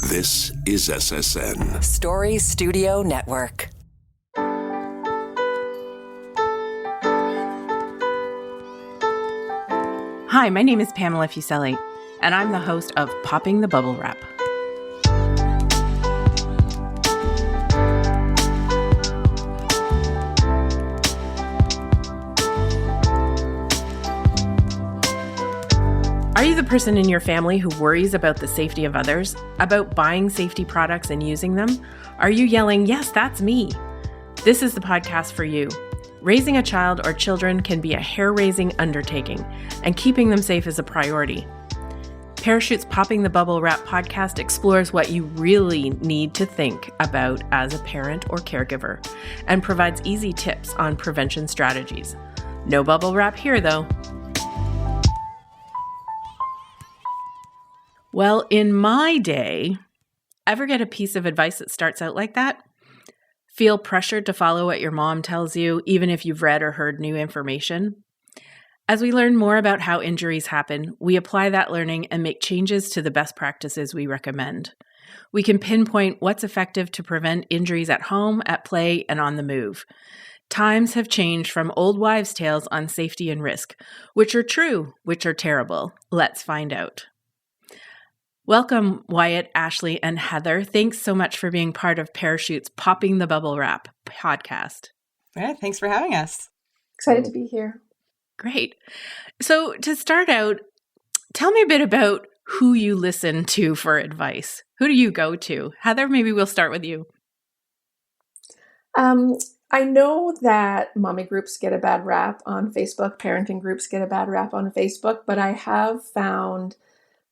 This is SSN. Story Studio Network. Hi, my name is Pamela Fuselli, and I'm the host of Popping the Bubble Wrap. Are you the person in your family who worries about the safety of others, about buying safety products and using them? Are you yelling, "Yes, that's me"? This is the podcast for you. Raising a child or children can be a hair-raising undertaking, and keeping them safe is a priority. Parachute's Popping the Bubble Wrap podcast explores what you really need to think about as a parent or caregiver, and provides easy tips on prevention strategies. No bubble wrap here, though. Well, in my day, ever get a piece of advice that starts out like that? Feel pressured to follow what your mom tells you, even if you've read or heard new information? As we learn more about how injuries happen, we apply that learning and make changes to the best practices we recommend. We can pinpoint what's effective to prevent injuries at home, at play, and on the move. Times have changed from old wives' tales on safety and risk. Which are true, which are terrible? Let's find out. Welcome, Wyatt, Ashley, and Heather. Thanks so much for being part of Parachute's Popping the Bubble Wrap podcast. Yeah, thanks for having us. Excited to be here. Great. So to start out, tell me a bit about who you listen to for advice. Who do you go to? Heather, maybe we'll start with you. I know that mommy groups get a bad rap on Facebook, parenting groups get a bad rap on Facebook, but I have found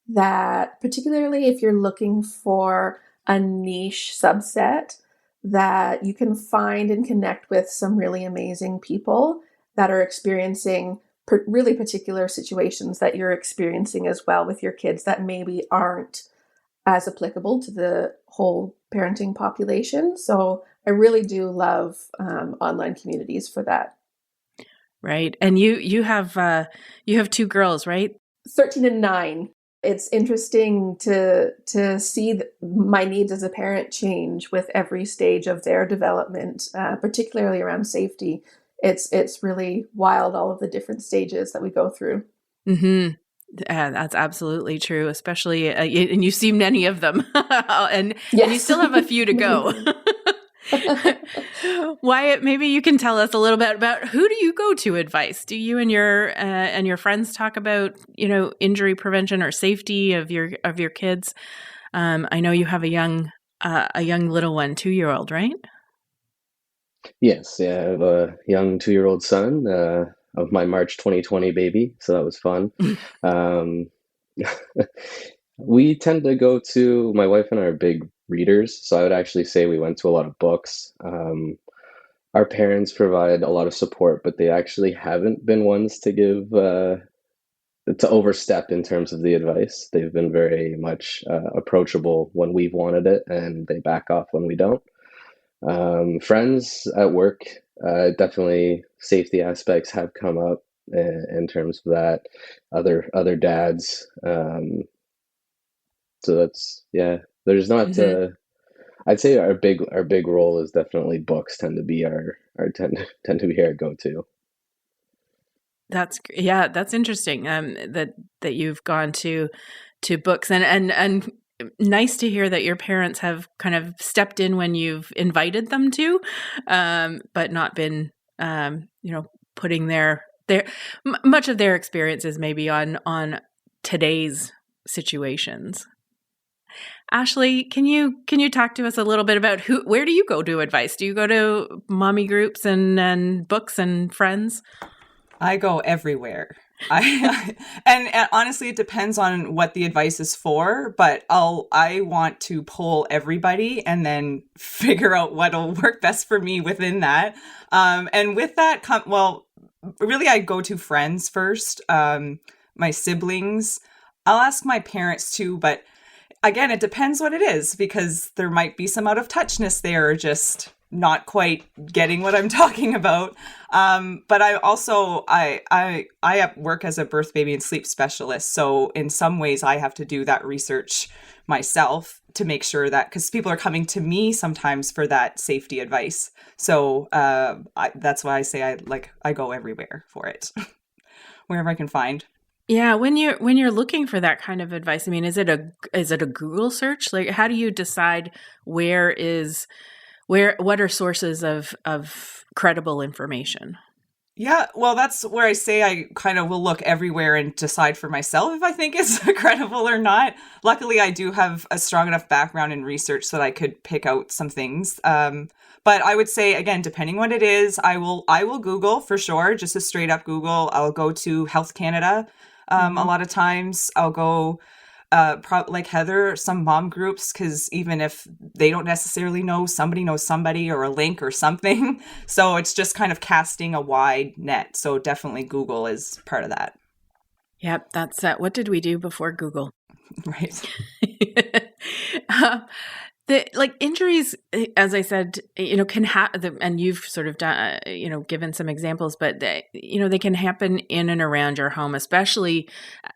that particularly if you're looking for a niche subset, that you can find and connect with some really amazing people that are experiencing really particular situations that you're experiencing as well with your kids that maybe aren't as applicable to the whole parenting population. So I really do love online communities for that. Right. And you have two girls, right? 13 and 9. It's interesting to see my needs as a parent change with every stage of their development, particularly around safety. It's really wild, all of the different stages that we go through. Mm-hmm. That's absolutely true, especially, and you've seen many of them, and you still have a few to go. Wyatt, maybe you can tell us a little bit about who do you go to advice? Do you and your friends talk about injury prevention or safety of your kids? I know you have a young little one, 2-year-old, right? Yes, yeah, I have a young 2-year-old son of my March 2020 baby, so that was fun. We tend to go to, my wife and I are big readers, so I would actually say we went to a lot of books. Our parents provide a lot of support, but they actually haven't been ones to give to overstep in terms of the advice. They've been very much approachable when we've wanted it, and they back off when we don't. Friends at work, definitely safety aspects have come up in terms of that. Other dads. So that's, yeah. There's not. Mm-hmm. I'd say our big role is definitely books tend to be our go-to. That's interesting. That you've gone to books and nice to hear that your parents have kind of stepped in when you've invited them to, but not been putting their much of their experiences maybe on today's situations. Ashley, can you talk to us a little bit about where do you go to advice? Do you go to mommy groups and books and friends? I go everywhere. And honestly, it depends on what the advice is for, but I want to poll everybody and then figure out what'll work best for me within that. And with that, really I go to friends first, my siblings. I'll ask my parents too, but again, it depends what it is, because there might be some out of touchness there, or just not quite getting what I'm talking about. But I also, I work as a birth, baby, and sleep specialist. So in some ways I have to do that research myself to make sure that, because people are coming to me sometimes for that safety advice. So that's why I say I go everywhere for it, wherever I can find. Yeah, when you're looking for that kind of advice, I mean, is it a Google search? Like, how do you decide what are sources of credible information? Yeah, well, that's where I say I kind of will look everywhere and decide for myself if I think it's credible or not. Luckily, I do have a strong enough background in research so that I could pick out some things. But I would say, again, depending what it is, I will Google for sure, just a straight up Google. I'll go to Health Canada. A lot of times I'll go like Heather, some mom groups, because even if they don't necessarily know somebody or a link or something. So it's just kind of casting a wide net. So definitely Google is part of that. Yep, that's what did we do before Google? Right. Like injuries, as I said, can happen, and you've sort of done, given some examples, but they can happen in and around your home, especially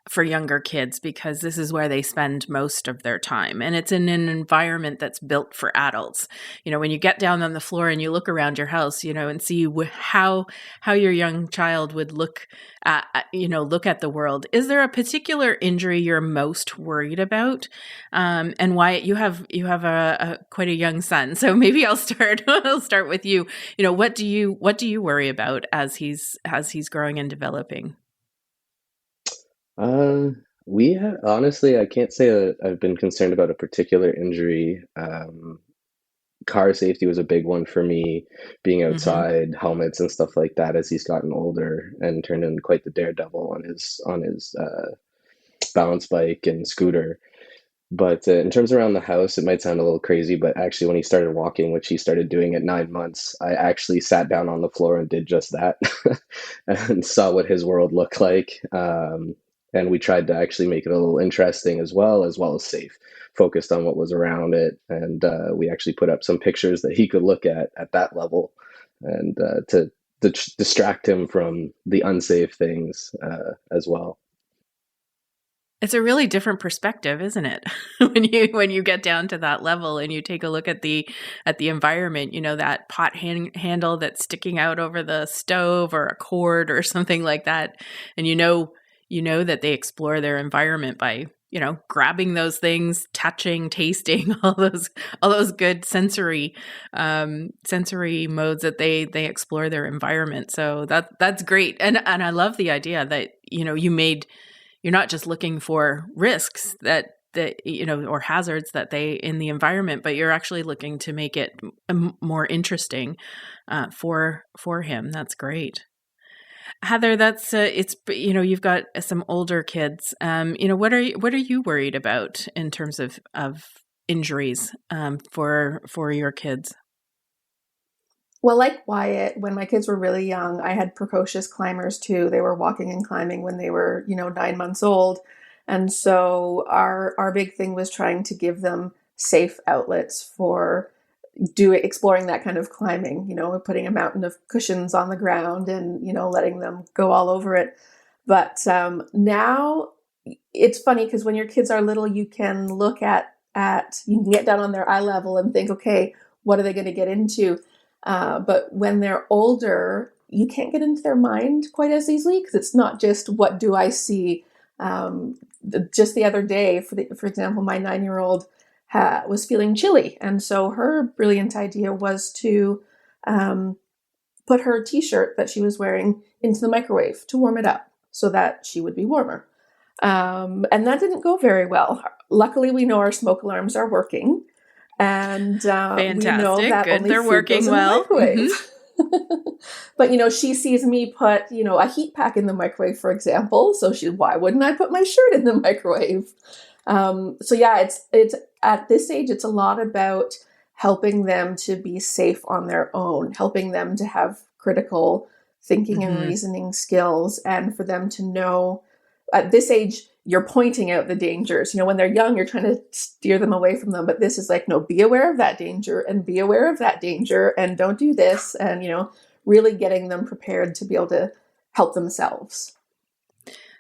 for younger kids, because this is where they spend most of their time. And it's in an environment that's built for adults. When you get down on the floor and you look around your house, and see how your young child would look at the world. Is there a particular injury you're most worried about? And Wyatt, you have quite a young son, so maybe I'll start with you. What do you worry about as he's growing and developing? Honestly, I can't say that I've been concerned about a particular injury. Car safety was a big one for me, being outside, helmets and stuff like that as he's gotten older and turned into quite the daredevil on his balance bike and scooter. But in terms around the house, it might sound a little crazy, but actually when he started walking, which he started doing at 9 months, I actually sat down on the floor and did just that and saw what his world looked like. And we tried to actually make it a little interesting as well as safe, focused on what was around it. And we actually put up some pictures that he could look at that level and to distract him from the unsafe things as well. It's a really different perspective, isn't it? when you get down to that level and you take a look at the environment, that pot handle that's sticking out over the stove or a cord or something like that, and you know that they explore their environment by grabbing those things, touching, tasting, all those good sensory modes that they explore their environment. So that's great, and I love the idea that you're not just looking for risks that or hazards that they in the environment, but you're actually looking to make it more interesting for him. That's great. Heather, that's it's you've got some older kids. What are you worried about in terms of injuries for your kids? Well, like Wyatt, when my kids were really young, I had precocious climbers too. They were walking and climbing when they were, 9 months old. And so our big thing was trying to give them safe outlets for exploring that kind of climbing, putting a mountain of cushions on the ground and, letting them go all over it. But now it's funny because when your kids are little, you can look at you can get down on their eye level and think, okay, what are they going to get into? But when they're older, you can't get into their mind quite as easily because it's not just what do I see. Just the other day, for example, my 9-year-old was feeling chilly, and so her brilliant idea was to put her t-shirt that she was wearing into the microwave to warm it up so that she would be warmer. And that didn't go very well. Luckily, we know our smoke alarms are working. And fantastic. We know that good. only They're food working goes in well. the microwave. But she sees me put a heat pack in the microwave, for example. So why wouldn't I put my shirt in the microwave? So yeah, it's at this age, it's a lot about helping them to be safe on their own, helping them to have critical thinking and reasoning skills, and for them to know at this age. You're pointing out the dangers. When they're young, you're trying to steer them away from them. But this is like, no, be aware of that danger and be aware of that danger and don't do this. And, really getting them prepared to be able to help themselves.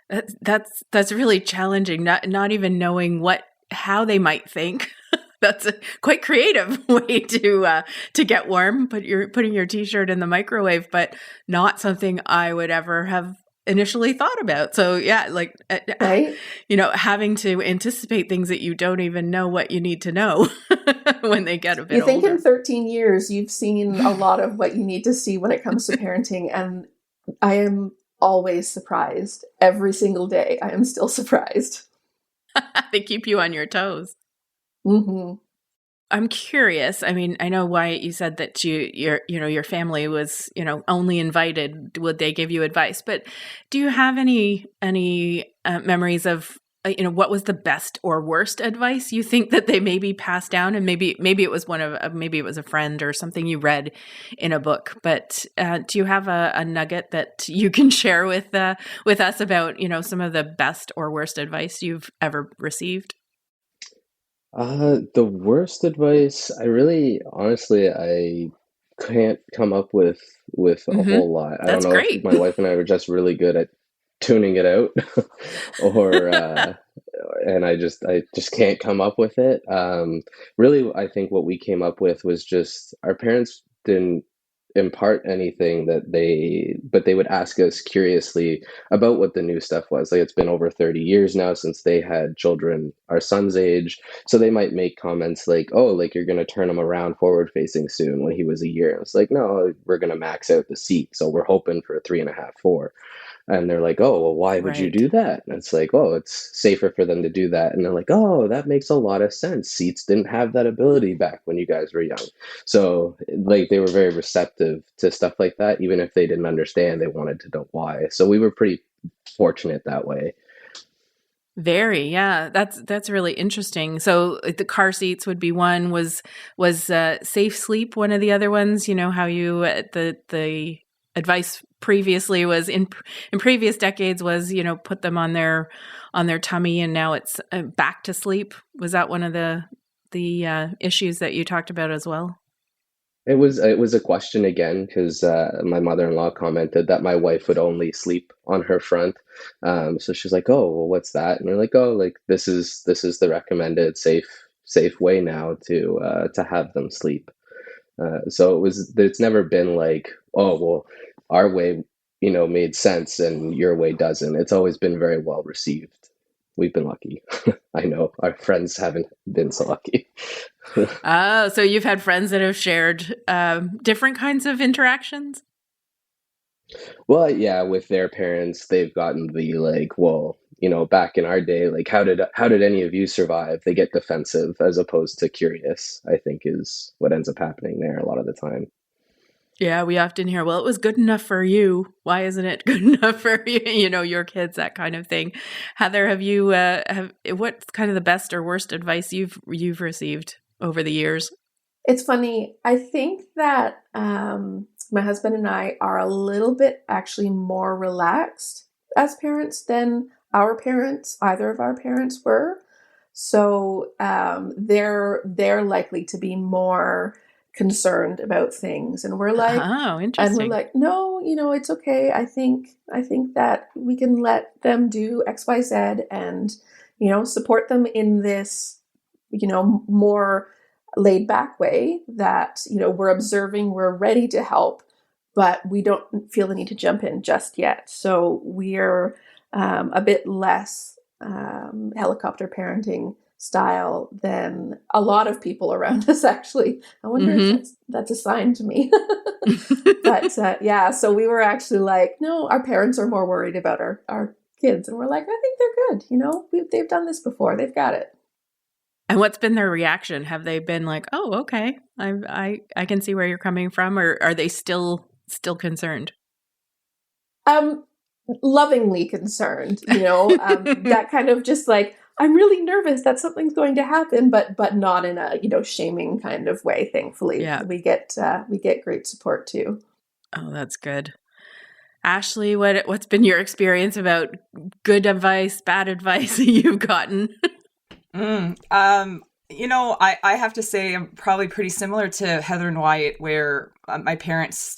That's really challenging. Not even knowing what how they might think. That's a quite creative way to get warm. Putting your t-shirt in the microwave, but not something I would ever have initially thought about. So yeah, like Right? having to anticipate things that you don't even know what you need to know when they get a bit You think older. in 13 years you've seen a lot of what you need to see when it comes to parenting, and I am always surprised. Every single day I am still surprised. They keep you on your toes. Mm-hmm. I'm curious. I mean, I know, Wyatt, you said that your family was, only invited. Would they give you advice? But do you have any memories of, what was the best or worst advice you think that they maybe passed down? And maybe it was maybe it was a friend or something you read in a book. But do you have a nugget that you can share with us about, some of the best or worst advice you've ever received? The worst advice, honestly, I can't come up with a Mm-hmm. whole lot. I don't That's know if great. my wife and I were just really good at tuning it out, or and I just can't come up with it. Really, I think what we came up with was just our parents didn't impart anything but they would ask us curiously about what the new stuff was. Like, it's been over 30 years now since they had children our son's age, so they might make comments like, oh, like, you're going to turn him around forward facing soon, when he was a year. It's like, no, we're going to max out the seat, so we're hoping for a 3.5, 4. And they're like, oh, well, why would you Right. do that? And it's like, oh, it's safer for them to do that. And they're like, oh, that makes a lot of sense. Seats didn't have that ability back when you guys were young. So, like, they were very receptive to stuff like that. Even if they didn't understand, they wanted to know why. So we were pretty fortunate that way. Very, yeah. That's really interesting. So the car seats would be one. Was safe sleep one of the other ones? How you the advice previously was in previous decades was put them on their tummy, and now it's back to sleep. Was that one of the issues that you talked about as well? It was a question again, because my mother-in-law commented that my wife would only sleep on her front. So she's like, "Oh, well, what's that?" And we're like, "Oh, like, this is the recommended safe way now to have them sleep." So it's never been like, "Oh, well, our way, made sense and your way doesn't." It's always been very well received. We've been lucky. I know our friends haven't been so lucky. Oh, so you've had friends that have shared different kinds of interactions? Well, yeah, with their parents, they've gotten the like, well, back in our day, like, how did any of you survive? They get defensive as opposed to curious, I think, is what ends up happening there a lot of the time. Yeah, we often hear, well, it was good enough for you. Why isn't it good enough for your kids, that kind of thing. Heather, have you what's kind of the best or worst advice you've received over the years? It's funny. I think that my husband and I are a little bit actually more relaxed as parents than either of our parents were. So they're likely to be more concerned about things, and we're like, Oh, interesting. no, it's okay. I think that we can let them do XYZ, and support them in this more laid back way that we're observing, we're ready to help, but we don't feel the need to jump in just yet. So we're a bit less helicopter parenting style than a lot of people around us, actually. I wonder if that's a sign to me. But yeah, so we were actually like, no, our parents are more worried about our kids, and we're like, I think they're good. They've done this before, they've got it. And what's been their reaction? Have they been like, "Oh, okay, I can see where you're coming from," or are they still concerned? Lovingly concerned, that kind of just like, I'm really nervous that something's going to happen, but not in a shaming kind of way. Thankfully, Yeah. we get great support too. Oh, that's good. Ashley, what's been your experience about good advice, bad advice that you've gotten? I have to say I'm probably pretty similar to Heather and Wyatt, where my parents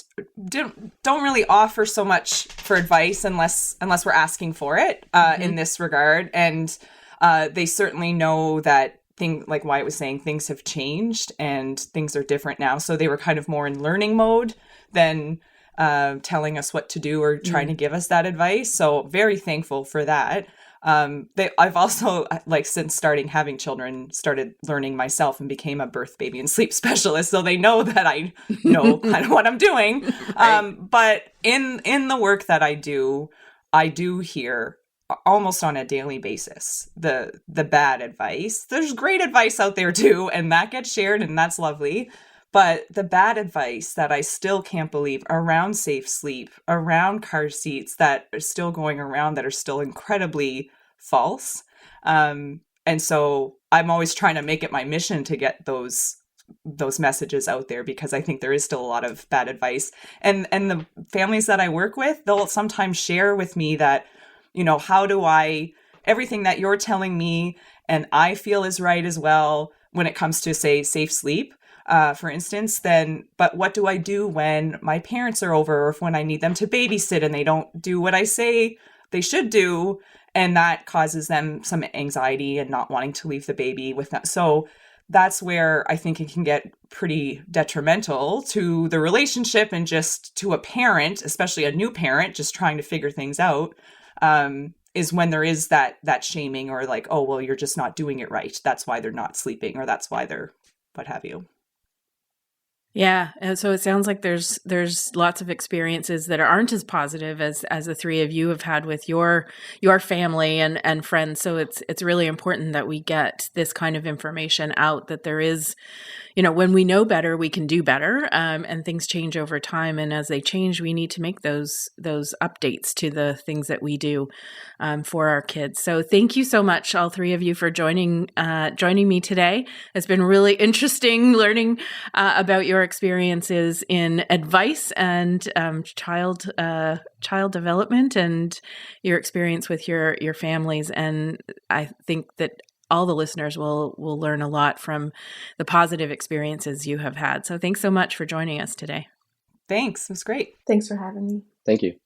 don't really offer so much for advice unless we're asking for it in this regard. And They certainly know that like Wyatt was saying, things have changed and things are different now. So they were kind of more in learning mode than telling us what to do or trying to give us that advice. So very thankful for that. I've also, like, since starting having children, started learning myself and became a birth, baby, and sleep specialist. So they know that I know kind of what I'm doing. Right. But in the work that I do hear almost on a daily basis the bad advice. There's great advice out there too, and that gets shared, and that's lovely. But the bad advice that I still can't believe around safe sleep, around car seats that are still going around that are still incredibly false. And so I'm always trying to make it my mission to get those messages out there, because I think there is still a lot of bad advice. And the families that I work with, they'll sometimes share with me that, how do everything that you're telling me and I feel is right as well when it comes to, say, safe sleep, for instance, but what do I do when my parents are over, or if when I need them to babysit and they don't do what I say they should do, and that causes them some anxiety and not wanting to leave the baby with them. So that's where I think it can get pretty detrimental to the relationship and just to a parent, especially a new parent, just trying to figure things out. Is when there is that shaming, or like, oh, well, you're just not doing it right. That's why they're not sleeping, or that's why they're what have you. Yeah, and so it sounds like there's lots of experiences that aren't as positive as the three of you have had with your family and friends. So it's really important that we get this kind of information out, that there is, when we know better, we can do better, and things change over time. And as they change, we need to make those updates to the things that we do for our kids. So thank you so much, all three of you, for joining me today. It's been really interesting learning about your experiences in advice and child development, and your experience with your families. And I think that all the listeners will learn a lot from the positive experiences you have had. So thanks so much for joining us today. Thanks. It was great. Thanks for having me. Thank you.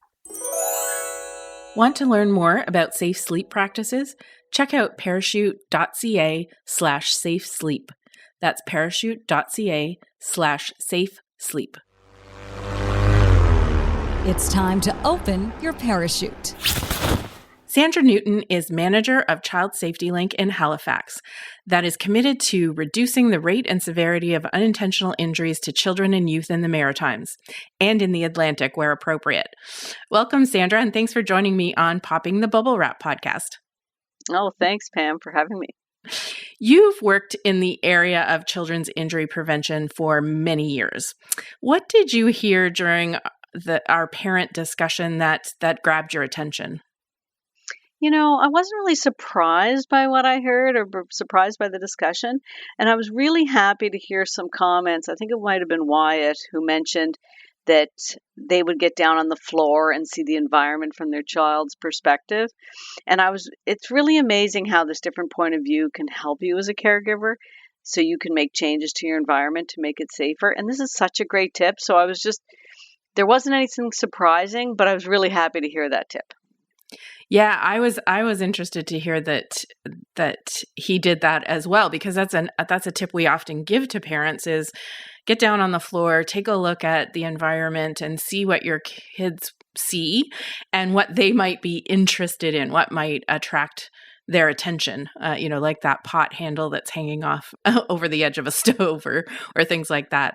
Want to learn more about safe sleep practices? Check out parachute.ca/safe sleep. That's parachute.ca/safe sleep. It's time to open your parachute. Sandra Newton is manager of Child Safety Link in Halifax, that is committed to reducing the rate and severity of unintentional injuries to children and youth in the Maritimes and in the Atlantic where appropriate. Welcome, Sandra, and thanks for joining me on Popping the Bubble Wrap podcast. Oh, thanks, Pam, for having me. You've worked in the area of children's injury prevention for many years. What did you hear during our parent discussion that grabbed your attention? I wasn't really surprised by what I heard or surprised by the discussion. And I was really happy to hear some comments. I think it might have been Wyatt who mentioned that they would get down on the floor and see the environment from their child's perspective. And it's really amazing how this different point of view can help you as a caregiver, so you can make changes to your environment to make it safer. And this is such a great tip. So there wasn't anything surprising, but I was really happy to hear that tip. Yeah, I was interested to hear that he did that as well, because that's a tip we often give to parents is get down on the floor, take a look at the environment and see what your kids see and what they might be interested in, what might attract their attention, like that pot handle that's hanging off over the edge of a stove or things like that.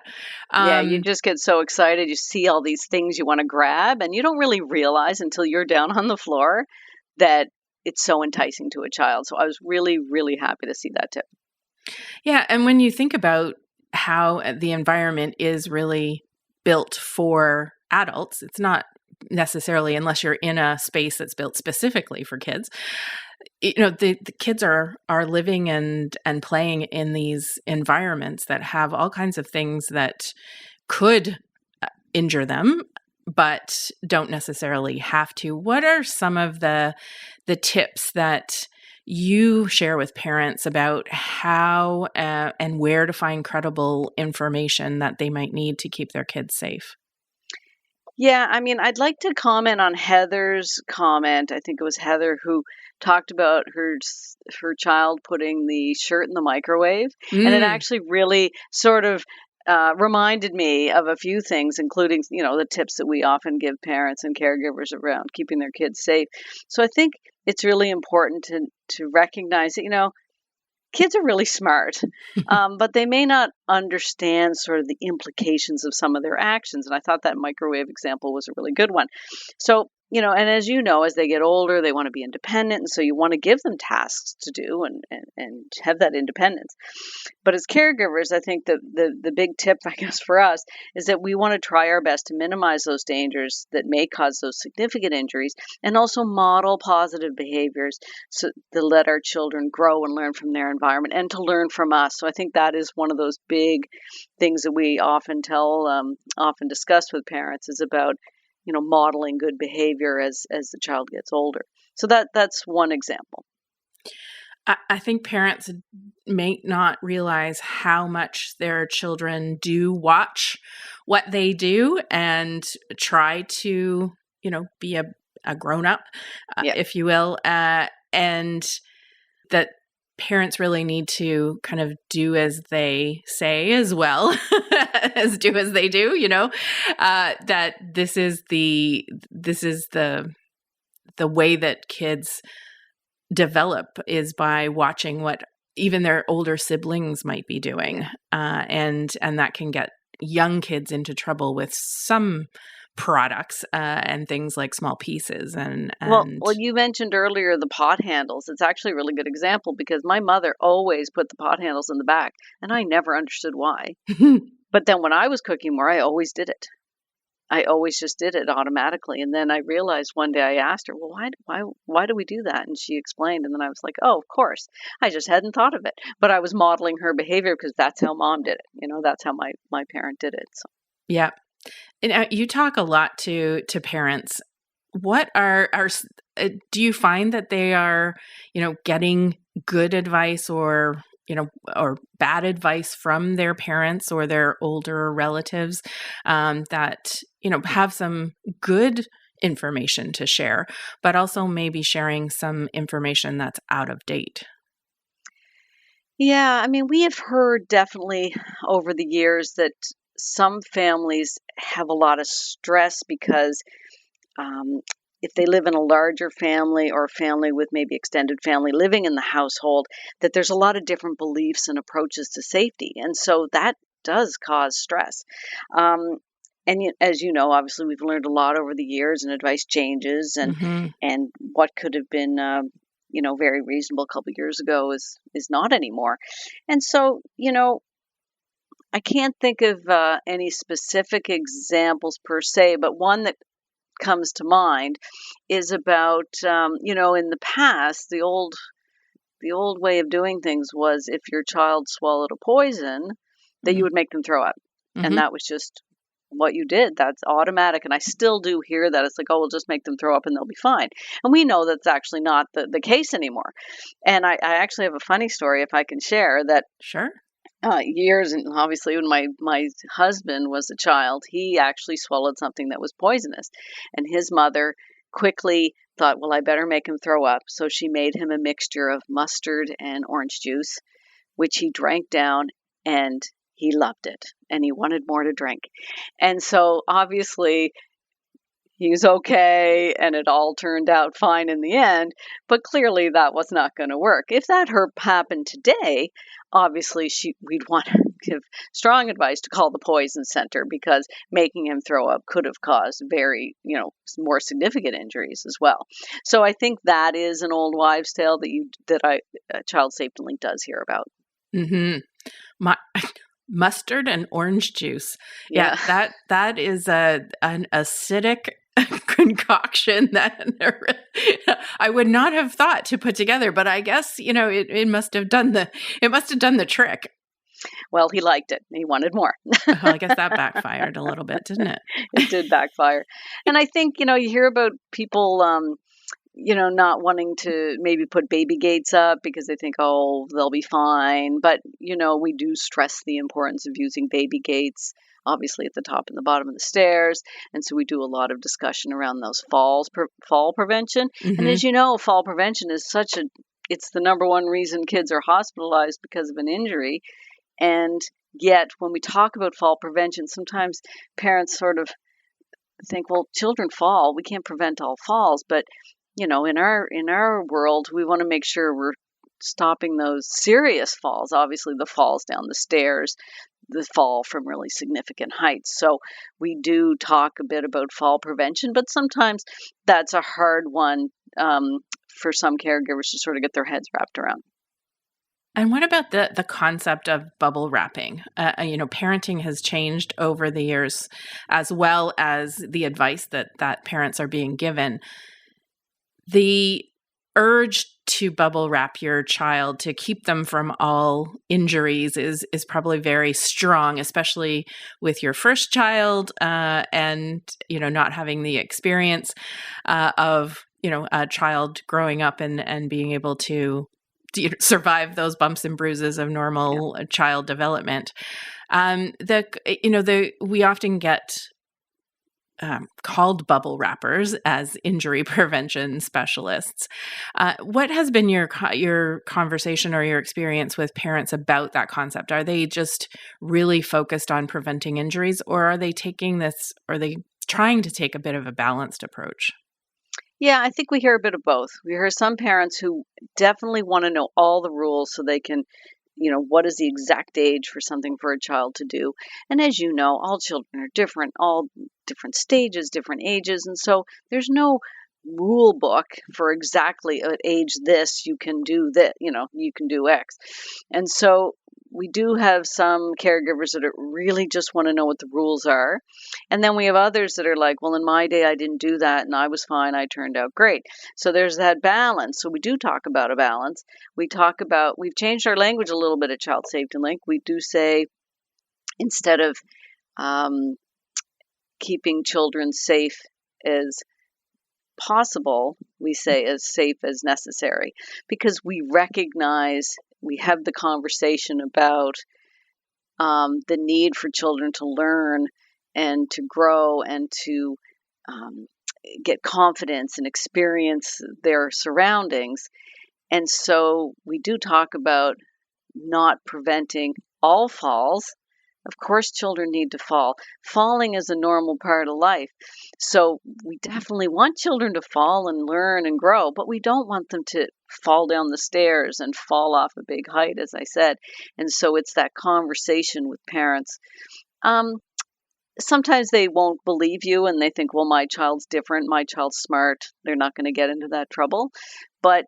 Yeah, you just get so excited. You see all these things you want to grab, and you don't really realize until you're down on the floor that it's so enticing to a child. So I was really, really happy to see that tip. Yeah, and when you think about how the environment is really built for adults, it's not necessarily, unless you're in a space that's built specifically for kids. The kids are living and playing in these environments that have all kinds of things that could injure them, but don't necessarily have to. What are some of the tips that you share with parents about how and where to find credible information that they might need to keep their kids safe? Yeah, I mean, I'd like to comment on Heather's comment. I think it was Heather who talked about her child putting the shirt in the microwave, and it Mm. actually really sort of reminded me of a few things, including, the tips that we often give parents and caregivers around keeping their kids safe. So I think it's really important to recognize that, kids are really smart, but they may not understand sort of the implications of some of their actions. And I thought that microwave example was a really good one. So, and as you know, as they get older, they want to be independent. And so you want to give them tasks to do and have that independence. But as caregivers, I think the big tip, I guess, for us is that we want to try our best to minimize those dangers that may cause those significant injuries and also model positive behaviors so to let our children grow and learn from their environment and to learn from us. So I think that is one of those big things that we often often discuss with parents is about, modeling good behavior as the child gets older. So that's one example. I think parents may not realize how much their children do watch what they do and try to, be a grown up, Yeah. if you will, and that parents really need to kind of do as they say as well as do as they do, that this is the way that kids develop is by watching what even their older siblings might be doing, and that can get young kids into trouble with some products and things like small pieces and Well, you mentioned earlier the pot handles. It's actually a really good example because my mother always put the pot handles in the back, and I never understood why. But then when I was cooking more, I always did it. I always just did it automatically. And then I realized one day I asked her, well, why do we do that? And she explained. And then I was like, oh, of course. I just hadn't thought of it. But I was modeling her behavior because that's how mom did it. That's how my parent did it. So. Yeah. And you talk a lot to parents. What do you find that they are, getting good advice or bad advice from their parents or their older relatives that, have some good information to share, but also maybe sharing some information that's out of date? Yeah, I mean, we have heard definitely over the years that some families have a lot of stress because if they live in a larger family or a family with maybe extended family living in the household, that there's a lot of different beliefs and approaches to safety. And so that does cause stress. As you know, obviously we've learned a lot over the years and advice changes and what could have been, very reasonable a couple of years ago is not anymore. And so, I can't think of any specific examples per se, but one that comes to mind is about in the past the old way of doing things was if your child swallowed a poison that you would make them throw up, and that was just what you did. That's automatic. And I still do hear that it's like, oh, we'll just make them throw up and they'll be fine. And we know that's actually not the case anymore. And I actually have a funny story if I can share that. Sure. Years, and obviously when my husband was a child, he actually swallowed something that was poisonous, and his mother quickly thought, well, I better make him throw up. So she made him a mixture of mustard and orange juice, which he drank down, and he loved it, and he wanted more to drink. And so obviously he was okay, and it all turned out fine in the end, but clearly that was not going to work. If that happened today, obviously we'd want to give strong advice to call the poison center because making him throw up could have caused very, more significant injuries as well. So I think that is an old wives' tale that Child Safety Link does hear about. Mustard and orange juice. Yeah, that is an acidic concoction that I would not have thought to put together, but I guess it must have done the trick. Well, he liked it. He wanted more. Well, I guess that backfired a little bit, didn't it? It did backfire. And I think, you hear about people not wanting to maybe put baby gates up because they think, oh, they'll be fine. But, we do stress the importance of using baby gates obviously at the top and the bottom of the stairs. And so we do a lot of discussion around those fall prevention. And as you know, fall prevention is it's the number one reason kids are hospitalized because of an injury. And yet when we talk about fall prevention, sometimes parents sort of think, well, children fall, we can't prevent all falls. But, in our world, we want to make sure we're stopping those serious falls, obviously the falls down the stairs, the fall from really significant heights. So we do talk a bit about fall prevention, but sometimes that's a hard one for some caregivers to sort of get their heads wrapped around. And what about the concept of bubble wrapping? Parenting has changed over the years, as well as the advice that parents are being given. The urge to bubble wrap your child to keep them from all injuries is probably very strong, especially with your first child, and not having the experience of a child growing up and being able to survive those bumps and bruises of normal child development. We often get called bubble wrappers as injury prevention specialists. What has been your conversation or your experience with parents about that concept? Are they just really focused on preventing injuries, or are they trying to take a bit of a balanced approach? Yeah, I think we hear a bit of both. We hear some parents who definitely want to know all the rules so they can, what is the exact age for something for a child to do. And as you know, all children are different, all different stages, different ages. And so there's no rule book for exactly at age this, you can do that, you can do X. And so we do have some caregivers that really just want to know what the rules are. And then we have others that are like, well, in my day, I didn't do that and I was fine. I turned out great. So there's that balance. So we do talk about a balance. We've changed our language a little bit at Child Safety Link. We do say, instead of keeping children safe as possible, we say as safe as necessary, because we recognize, we have the conversation about the need for children to learn and to grow and to get confidence and experience their surroundings. And so we do talk about not preventing all falls. Of course, children need to fall. Falling is a normal part of life. So we definitely want children to fall and learn and grow, but we don't want them to fall down the stairs and fall off a big height, as I said. And so it's that conversation with parents. Sometimes they won't believe you and they think, well, my child's different, my child's smart, they're not going to get into that trouble. But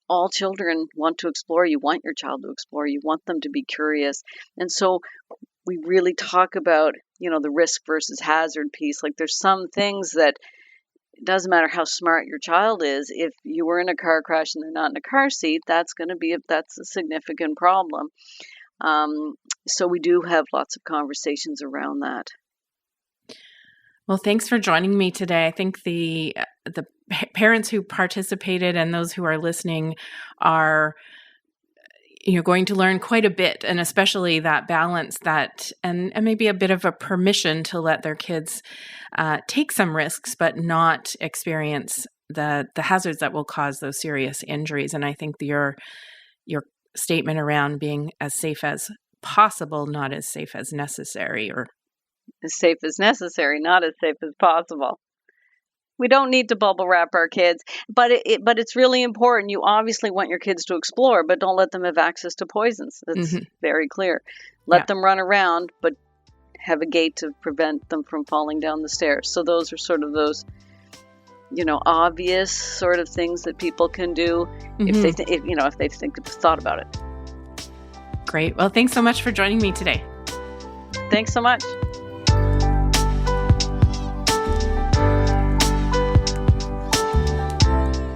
all children want to explore. You want your child to explore. You want them to be curious. And so we really talk about, the risk versus hazard piece. Like, there's some things that it doesn't matter how smart your child is. If you were in a car crash and they're not in a car seat, that's a significant problem. So we do have lots of conversations around that. Well, thanks for joining me today. I think the parents who participated and those who are listening are going to learn quite a bit, and especially that balance and maybe a bit of a permission to let their kids take some risks, but not experience the hazards that will cause those serious injuries. And I think your statement around being as safe as possible, not as safe as necessary, or as safe as necessary, not as safe as possible. We don't need to bubble wrap our kids, but it's really important. You obviously want your kids to explore, but don't let them have access to poisons. That's very clear. Let them run around, but have a gate to prevent them from falling down the stairs. So those are sort of those, obvious sort of things that people can do if they've thought about it. Great. Well, thanks so much for joining me today. Thanks so much.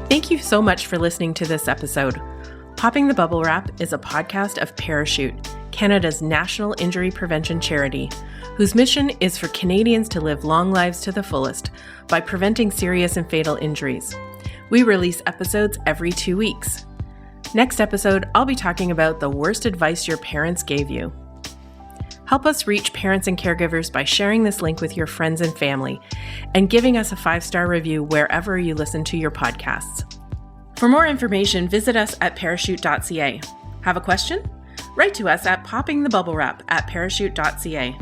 Thank you so much for listening to this episode. Popping the Bubble Wrap is a podcast of Parachute, Canada's national injury prevention charity, whose mission is for Canadians to live long lives to the fullest by preventing serious and fatal injuries. We release episodes every 2 weeks. Next episode, I'll be talking about the worst advice your parents gave you. Help us reach parents and caregivers by sharing this link with your friends and family and giving us a 5-star review wherever you listen to your podcasts. For more information, visit us at parachute.ca. Have a question? Write to us at poppingthebubblewrap@parachute.ca.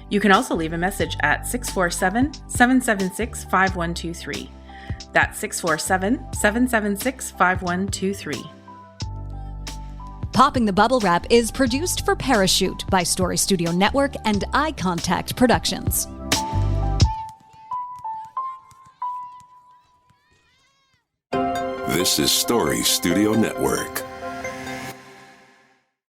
You can also leave a message at 647-776-5123. That's 647-776-5123. Popping the Bubble Wrap is produced for Parachute by Story Studio Network and Eye Contact Productions. This is Story Studio Network.